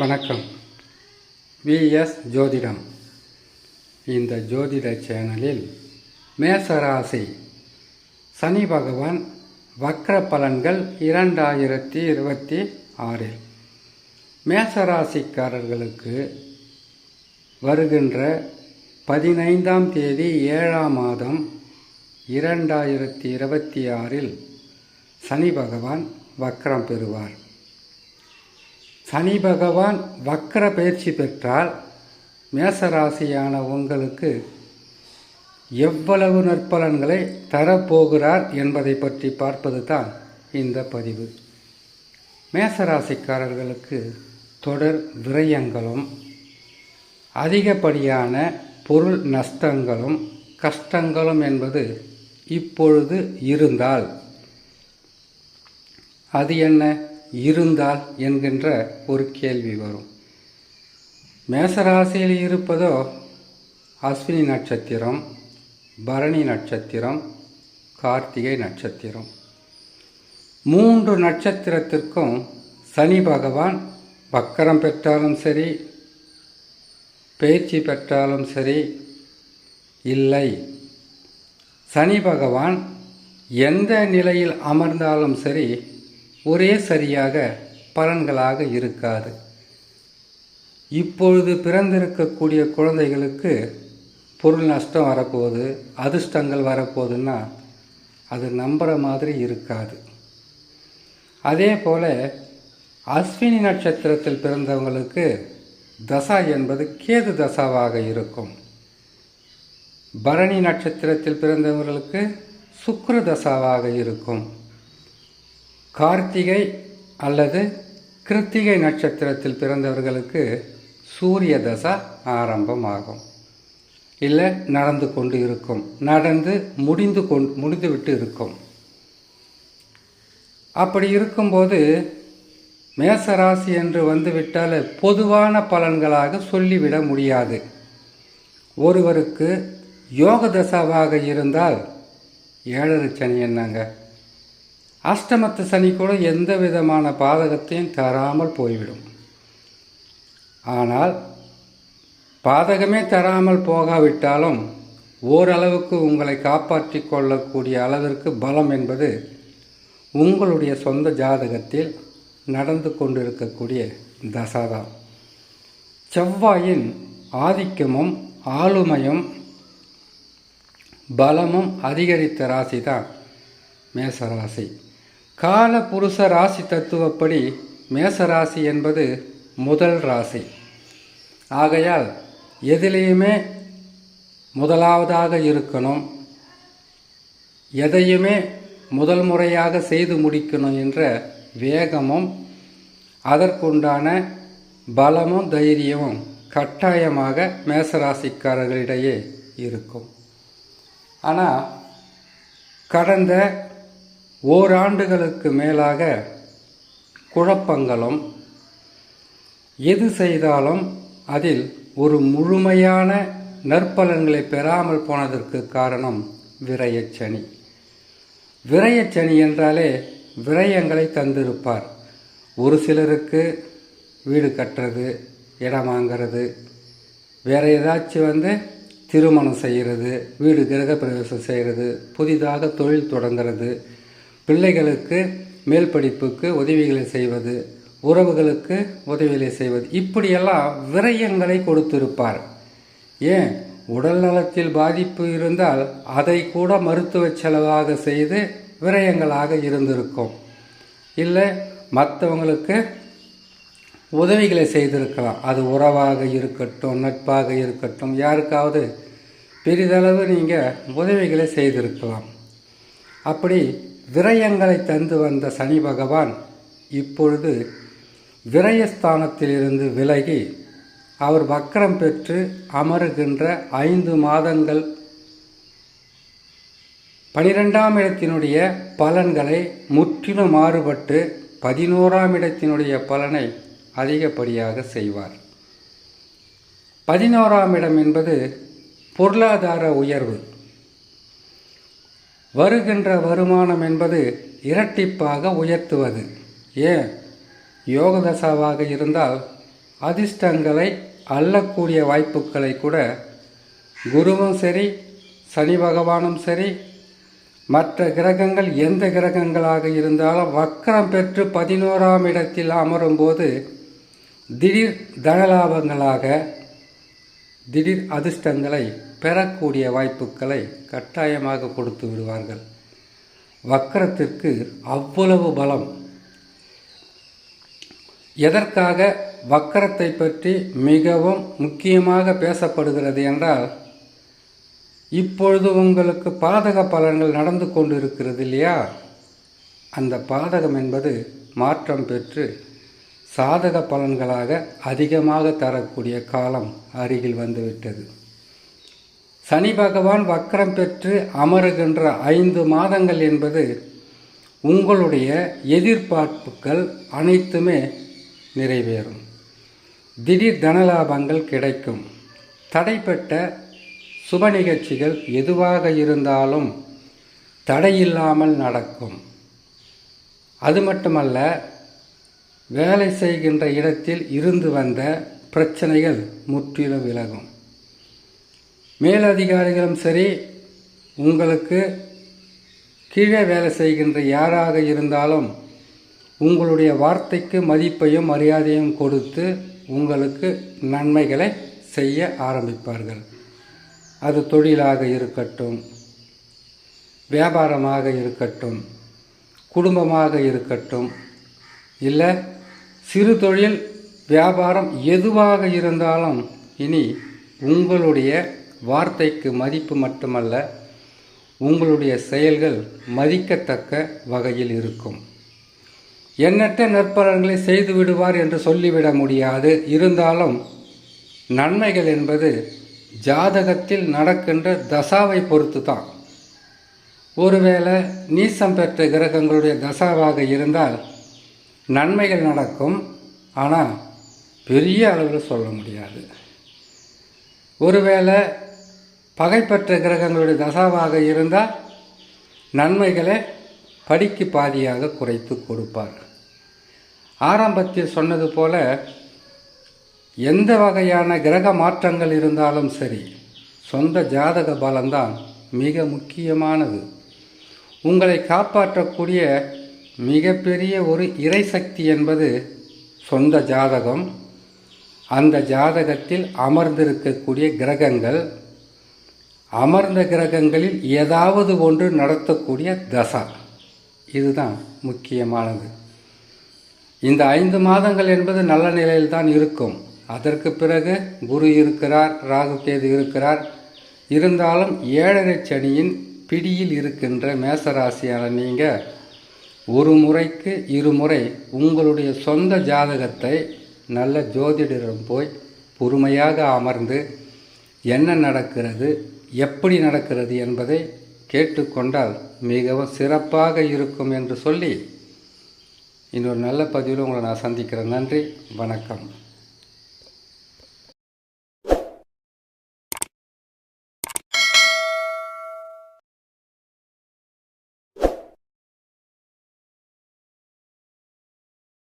வணக்கம். விஎஸ் ஜோதிடம். இந்த ஜோதிட சேனலில் மேசராசி சனி பகவான் வக்ர பலன்கள் 2026 மேசராசிக்காரர்களுக்கு வருகின்ற 15ஆம் தேதி 7ஆம் மாதம் 2026 சனி பகவான் வக்ரம் பெறுவார். சனி பகவான் வக்ர பயிற்சி பெற்றால் மேசராசியான உங்களுக்கு எவ்வளவு நற்பலன்களை தரப்போகிறார் என்பதை பற்றி பார்ப்பது தான் இந்த பதிவு. மேசராசிக்காரர்களுக்கு தொடர் விரயங்களும் அதிகப்படியான பொருள் நஷ்டங்களும் கஷ்டங்களும் என்பது இப்பொழுது இருந்தால், அது என்ன இருந்தால் என்கின்ற ஒரு கேள்வி வரும். மேசராசியில் இருப்பதோ அஸ்வினி நட்சத்திரம், பரணி நட்சத்திரம், கார்த்திகை நட்சத்திரம். 3 நட்சத்திரத்திற்கும் சனி பகவான் வக்கரம் பெற்றாலும் சரி, பயிற்சி பெற்றாலும் சரி, இல்லை சனி பகவான் எந்த நிலையில் அமர்ந்தாலும் சரி ஒரே சரியாக பலன்களாக இருக்காது. இப்பொழுது பிறந்திருக்கக்கூடிய குழந்தைகளுக்கு பொருள் நஷ்டம் வரப்போகுது, அதிர்ஷ்டங்கள் வரப்போகுதுன்னா அது நம்புகிற மாதிரி இருக்காது. அதே போல் அஸ்வினி நட்சத்திரத்தில் பிறந்தவங்களுக்கு தசா என்பது கேது தசாவாக இருக்கும். பரணி நட்சத்திரத்தில் பிறந்தவர்களுக்கு சுக்கிர தசாவாக இருக்கும். கார்த்திகை அல்லது கிருத்திகை நட்சத்திரத்தில் பிறந்தவர்களுக்கு சூரிய தசா ஆரம்பமாகும். இல்லை நடந்து கொண்டு இருக்கும், நடந்து முடிந்துவிட்டு இருக்கும். அப்படி இருக்கும்போது மேசராசி என்று வந்துவிட்டால் பொதுவான பலன்களாக சொல்லிவிட முடியாது. ஒருவருக்கு யோக தசாவாக இருந்தால் 7 சனி என்னங்க, அஷ்டமத்து சனி கூட எந்த விதமான பாதகத்தையும் தராமல் போய்விடும். ஆனால் பாதகமே தராமல் போகாவிட்டாலும் ஓரளவுக்கு உங்களை காப்பாற்றி கொள்ளக்கூடிய அளவிற்கு பலம் என்பது உங்களுடைய சொந்த ஜாதகத்தில் நடந்து கொண்டிருக்கக்கூடிய தசாதான். செவ்வாயின் ஆதிக்கமும் ஆளுமையும் பலமும் அதிகரித்த ராசி தான் மேசராசி. கால புருஷ ராசி தத்துவப்படி மேசராசி என்பது முதல் ராசி. ஆகையால் எதிலேயுமே முதலாவதாக இருக்கணும், எதையுமே முதல் முறையாக செய்து முடிக்கணும் என்ற வேகமும் அதற்குண்டான பலமும் தைரியமும் கட்டாயமாக மேசராசிக்காரர்களிடையே இருக்கும். ஆனால் கடந்த ஓராண்டுகளுக்கு மேலாக குழப்பங்களும், எது செய்தாலும் அதில் ஒரு முழுமையான நற்பலன்களை பெறாமல் போனதற்கு காரணம் விரயச்சனி. விரயச்சனி என்றாலே விரயங்களை தந்திருப்பார். ஒரு சிலருக்கு வீடு கட்டுறது, இடம் வாங்கிறது, வேறு ஏதாச்சும் திருமணம் செய்கிறது, வீடு கிரக பிரவேசம் செய்கிறது, புதிதாக தொழில் தொடங்கிறது, பிள்ளைகளுக்கு மேல் படிப்புக்கு உதவிகளை செய்வது, உறவுகளுக்கு உதவிகளை செய்வது, இப்படியெல்லாம் விரயங்களை கொடுத்திருப்பார். ஏன், உடல் நலத்தில் பாதிப்பு இருந்தால் அதை கூட மருத்துவ செலவாக செய்து விரயங்களாக இருந்திருக்கும். இல்லை மற்றவங்களுக்கு உதவிகளை செய்திருக்கலாம். அது உறவாக இருக்கட்டும், நட்பாக இருக்கட்டும், யாருக்காவது பெரிதளவு நீங்கள் உதவிகளை செய்திருக்கலாம். அப்படி விரயங்களை தந்து வந்த சனி பகவான் இப்பொழுது விரயஸ்தானத்திலிருந்து விலகி அவர் வக்ரம் பெற்று அமருகின்ற 5 மாதங்கள் 12ஆம் இடத்தினுடைய பலன்களை முற்றிலும் மாறுபட்டு 11ஆம் இடத்தினுடைய பலனை அதிகப்படியாக செய்வார். 11ஆம் இடம் என்பது பொருளாதார உயர்வு. வருகின்ற வருமானம் என்பது இரட்டிப்பாக உயர்த்துவது. ஏன், யோக தசாவாக இருந்தால் அதிர்ஷ்டங்களை அள்ளக்கூடிய வாய்ப்புகளை கூட குருவும் சரி, சனி பகவானும் சரி, மற்ற கிரகங்கள் எந்த கிரகங்களாக இருந்தாலும் வக்ரம் பெற்று 11ஆம் இடத்தில் அமரும்போது திடீர் தனலாபங்களாக திடீர் அதிர்ஷ்டங்களை பெறக்கூடிய வாய்ப்புகளை கட்டாயமாக கொடுத்து விடுவார்கள். வக்ரத்திற்கு அவ்வளவு பலம். எதற்காக வக்ரத்தை பற்றி மிகவும் முக்கியமாக பேசப்படுகிறது என்றால், இப்பொழுது உங்களுக்கு பாதக பலன்கள் நடந்து கொண்டு இருக்கிறது இல்லையா? அந்த பாதகம் என்பது மாற்றம் பெற்று சாதக பலன்களாக அதிகமாக தரக்கூடிய காலம் அருகில் வந்துவிட்டது. சனி பகவான் வக்ரம் பெற்று அமருகின்ற 5 மாதங்கள் என்பது உங்களுடைய எதிர்பார்ப்புகள் அனைத்துமே நிறைவேறும். திடீர் தனலாபங்கள் கிடைக்கும். தடைப்பட்ட சுப நிகழ்ச்சிகள் எதுவாக இருந்தாலும் தடையில்லாமல் நடக்கும். அது மட்டுமல்ல, வேலை செய்கின்ற இடத்தில் இருந்து வந்த பிரச்சனைகள் முற்றிலும் விலகும். மேலதிகாரிகளும் சரி, உங்களுக்கு கீழே வேலை செய்கின்ற யாராக இருந்தாலும் உங்களுடைய வார்த்தைக்கு மதிப்பையும் மரியாதையும் கொடுத்து உங்களுக்கு நன்மைகளை செய்ய ஆரம்பிப்பார்கள். அது தொழிலாக இருக்கட்டும், வியாபாரமாக இருக்கட்டும், குடும்பமாக இருக்கட்டும், இல்லை சிறு தொழில் வியாபாரம் எதுவாக இருந்தாலும் இனி உங்களுடைய வார்த்தைக்கு மதிப்பு மட்டுமல்ல, உங்களுடைய செயல்கள் மதிக்கத்தக்க வகையில் இருக்கும். எண்ணற்ற நற்பலன்களை செய்து விடுவார் என்று சொல்லிவிட முடியாது. இருந்தாலும் நன்மைகள் என்பது ஜாதகத்தில் நடக்கின்ற தசாவை பொறுத்து தான். ஒருவேளை நீசம் பெற்ற கிரகங்களுடைய தசாவாக இருந்தால் நன்மைகள் நடக்கும், ஆனால் பெரிய அளவில் சொல்ல முடியாது. ஒருவேளை பகைப்பற்ற கிரகங்களுடைய தசாவாக இருந்தால் நன்மைகளை படிக்கு பாதியாக குறைத்து கொடுப்பார். ஆரம்பத்தில் சொன்னது போல எந்த வகையான கிரக மாற்றங்கள் இருந்தாலும் சரி, சொந்த ஜாதக பலம்தான் மிக முக்கியமானது. உங்களை காப்பாற்றக்கூடிய மிகப்பெரிய ஒரு இறைசக்தி என்பது சொந்த ஜாதகம். அந்த ஜாதகத்தில் அமர்ந்திருக்கக்கூடிய கிரகங்கள், அமர்ந்த கிரகங்களில் ஏதாவது ஒன்று நடத்தக்கூடிய தசா, இதுதான் முக்கியமானது. இந்த 5 மாதங்கள் என்பது நல்ல நிலையில் தான் இருக்கும். அதற்கு பிறகு குரு இருக்கிறார், ராகு கேது இருக்கிறார். இருந்தாலும் 7.5 சனியின் பிடியில் இருக்கின்ற மேசராசியான நீங்கள் ஒரு முறைக்கு 2 முறை உங்களுடைய சொந்த ஜாதகத்தை நல்ல ஜோதிடரிடம் போய் பொறுமையாக அமர்ந்து என்ன நடக்கிறது, எப்படி நடக்கிறது என்பதை கேட்டுக்கொண்டால் மிகவும் சிறப்பாக இருக்கும் என்று சொல்லி இன்னொரு நல்ல பதிவில் உங்களை நான் சந்திக்கிறேன். நன்றி, வணக்கம்.